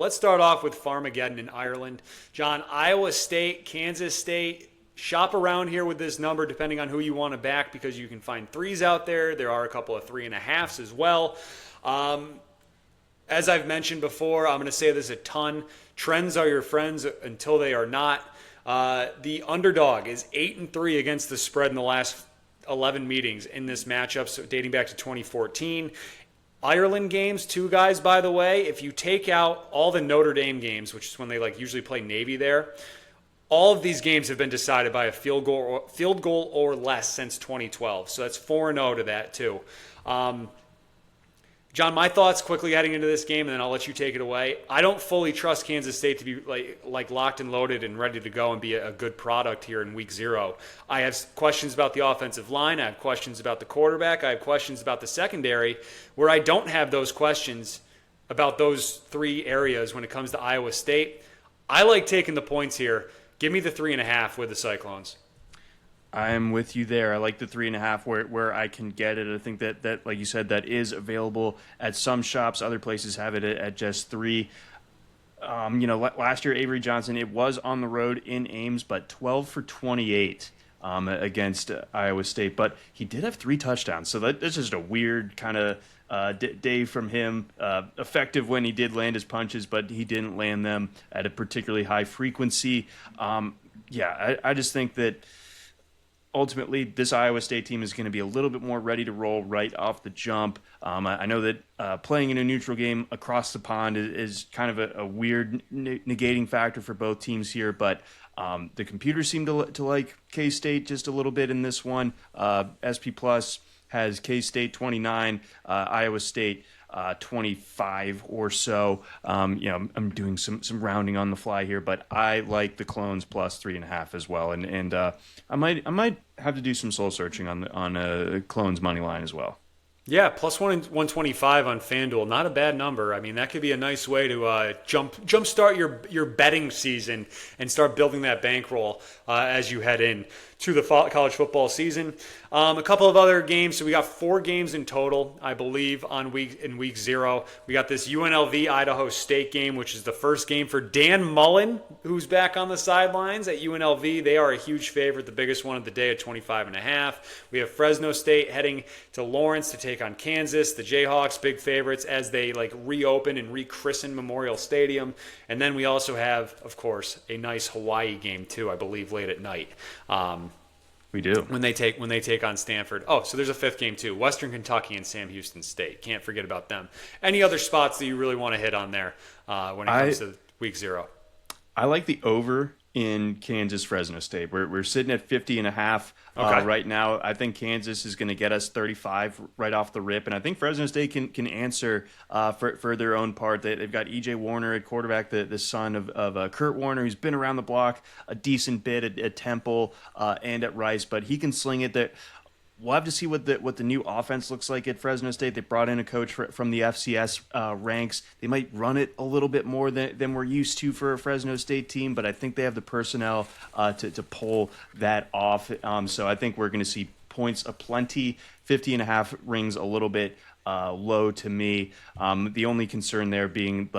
Let's start off with Farmageddon in Ireland. John, Iowa State, Kansas State. Shop around here with this number depending on who you want to back because you can find threes out there. There are a couple of 3.5s as well. As I've mentioned before, I'm going to say this a ton. Trends are your friends until they are not. The underdog is 8-3 against the spread in the last 11 meetings in this matchup, so dating back to 2014. Ireland games, two guys, by the way. If you take out all the Notre Dame games, which is when they usually play Navy there, all of these games have been decided by a field goal or less since 2012. So that's 4-0 to that too. John, my thoughts quickly heading into this game, and then I'll let you take it away. I don't fully trust Kansas State to be like locked and loaded and ready to go and be a good product here in week 0. I have questions about the offensive line. I have questions about the quarterback. I have questions about the secondary. Where I don't have those questions about those three areas when it comes to Iowa State, I like taking the points here. Give me the 3.5 with the Cyclones. I'm with you there. I like the 3.5 where I can get it. I think that like you said, that is available at some shops. Other places have it at just 3. Last year Avery Johnson, it was on the road in Ames, but 12 for 28 against Iowa State. But he did have 3 touchdowns, so that's just a weird kind of day from him. Effective when he did land his punches, but he didn't land them at a particularly high frequency. I just think that ultimately, this Iowa State team is going to be a little bit more ready to roll right off the jump. I know that playing in a neutral game across the pond is kind of a weird negating factor for both teams here, but the computers seem to like K-State just a little bit in this one. SP Plus has K-State 29, Iowa State 25 or so. I'm doing some rounding on the fly here, but I like the Clones plus 3.5 as well, and I might have to do some soul searching on Clones money line as well. Yeah, plus 125 on FanDuel. Not a bad number. I mean, that could be a nice way to jumpstart your betting season and start building that bankroll as you head in to the college football season. A couple of other games. So we got 4 games in total, I believe, in week 0. We got this UNLV Idaho State game, which is the first game for Dan Mullen, who's back on the sidelines at UNLV. They are a huge favorite, the biggest one of the day at 25.5. We have Fresno State heading to Lawrence to take on Kansas. The Jayhawks, big favorites as they reopen and rechristen Memorial Stadium. And then we also have, of course, a nice Hawaii game too, I believe, late at night. We do. When they take on Stanford. Oh, so there's a 5th game too. Western Kentucky and Sam Houston State. Can't forget about them. Any other spots that you really want to hit on there when it comes to week 0? I like the over in Kansas Fresno State. We're sitting at 50.5 right now. I think Kansas is going to get us 35 right off the rip, and I think Fresno State can answer for their own part. They've got E.J. Warner at quarterback, the son of Kurt Warner, who's been around the block a decent bit at Temple and at Rice, but he can sling it. We'll have to see what the new offense looks like at Fresno State. They brought in a coach from the FCS ranks. They might run it a little bit more than we're used to for a Fresno State team, but I think they have the personnel to pull that off. So I think we're going to see points aplenty. 50.5 rings a little bit low to me. The only concern there being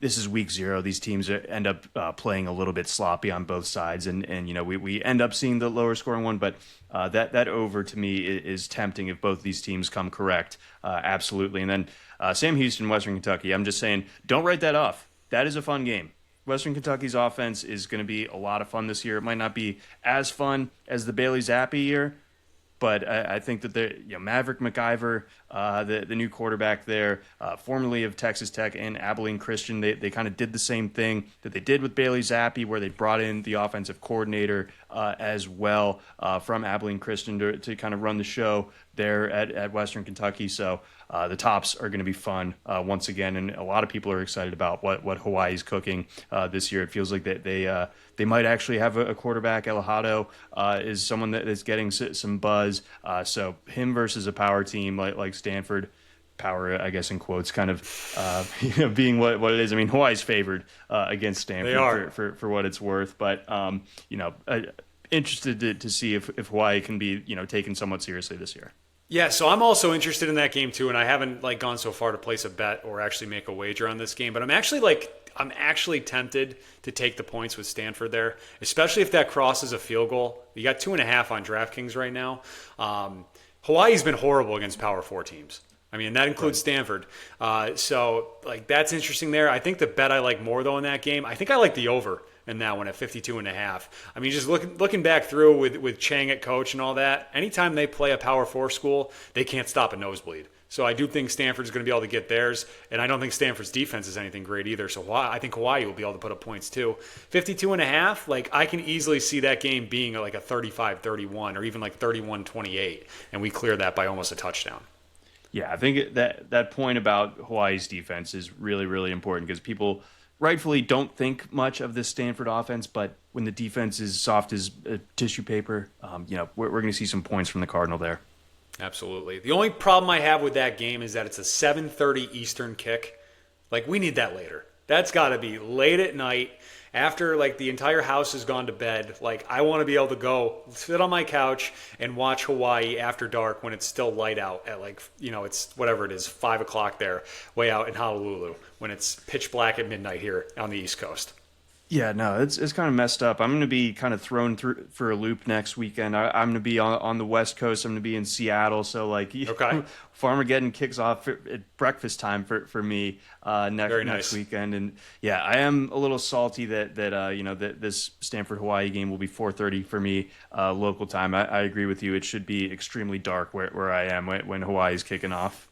this is week 0. These teams end up playing a little bit sloppy on both sides, and we end up seeing the lower scoring one. But that over to me is tempting if both these teams come correct, absolutely. And then Sam Houston, Western Kentucky. I'm just saying, don't write that off. That is a fun game. Western Kentucky's offense is going to be a lot of fun this year. It might not be as fun as the Bailey Zappi year, but I think that Maverick McIver, the new quarterback there, formerly of Texas Tech and Abilene Christian, they kind of did the same thing that they did with Bailey Zappi, where they brought in the offensive coordinator as well from Abilene Christian to kind of run the show there at Western Kentucky. So the tops are going to be fun once again, and a lot of people are excited about what Hawaii's cooking this year. It feels like they might actually have a quarterback. Elahado is someone that is getting some buzz. So him versus a power team like Stanford, power, I guess in quotes, kind of being what it is. I mean, Hawaii's favored against Stanford for what it's worth, but interested to see if Hawaii can be taken somewhat seriously this year. Yeah, so I'm also interested in that game too, and I haven't gone so far to place a bet or actually make a wager on this game, but I'm actually I'm actually tempted to take the points with Stanford there, especially if that crosses a field goal. You got 2.5 on DraftKings right now. Hawaii's been horrible against Power 4 teams. I mean, that includes Stanford. So, like, that's interesting there. I think the bet I like more, though, in that game, I think I like the over in that one at 52.5. I mean, just looking back through with Chang at coach and all that, anytime they play a Power 4 school, they can't stop a nosebleed. So I do think Stanford's going to be able to get theirs, and I don't think Stanford's defense is anything great either. So I think Hawaii will be able to put up points too. 52.5, like, I can easily see that game being like a 35-31 or even like 31-28, and we clear that by almost a touchdown. Yeah, I think that point about Hawaii's defense is really, really important because people rightfully don't think much of this Stanford offense, but when the defense is soft as tissue paper, we're going to see some points from the Cardinal there. Absolutely. The only problem I have with that game is that it's a 7:30 Eastern kick. Like, we need that later. That's got to be late at night after, like, the entire house has gone to bed. Like, I want to be able to go sit on my couch and watch Hawaii after dark when it's still light out at, like, it's whatever it is, 5 o'clock there, way out in Honolulu, when it's pitch black at midnight here on the East Coast. Yeah, no, it's kind of messed up. I'm going to be kind of thrown through for a loop next weekend. I'm going to be on the West Coast. I'm going to be in Seattle. So, like, okay. Farmageddon kicks off at breakfast time for me next weekend. And, yeah, I am a little salty that this Stanford-Hawaii game will be 4:30 for me local time. I agree with you. It should be extremely dark where I am when Hawaii's kicking off.